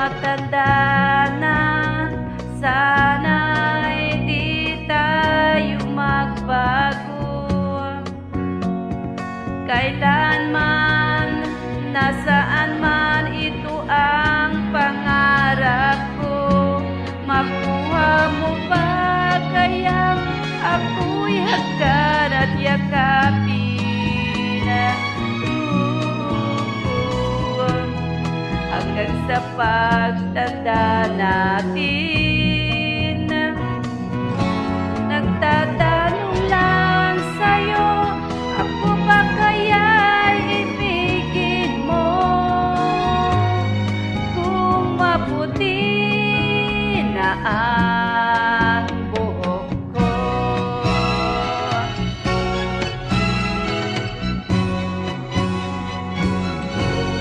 tumatanda na, sana'y di tayo magbago. Kailanman, nasaan man, ito ang pangarap ko. Makuha mo ba kayang ako'y hagkan at yakapin? Hanggang sa pagtanda natin, nagtatanong lang sa'yo, ako ba kaya'y ibigin mo? Kung maputi na ang buhok ko,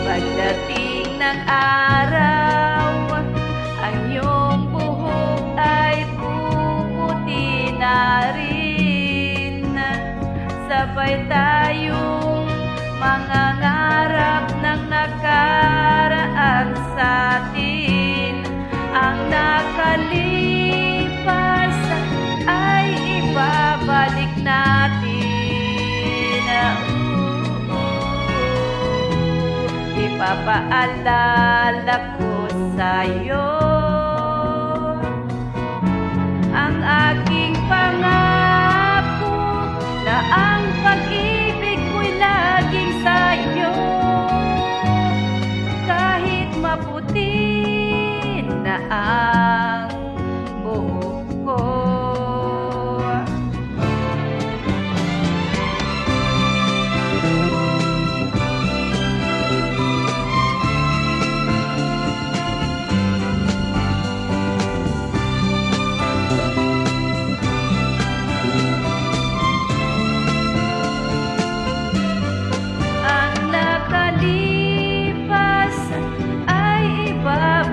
pagdating ng araw, ang iyong buhok ay puputi na rin. Sabay tayong mangangarap ng nakaraan sa atin. Ang nakalipas ay ibabalik natin. Ipapaalala ko sa'yo ang aking pangako na ang pag-ibig ko'y laging sa'yo. Kahit maputi na ang buhok ko,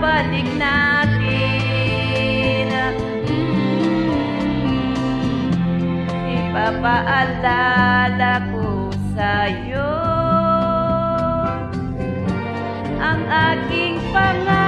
balik natin. Ipapaalala ko sa'yo ang aking pangarap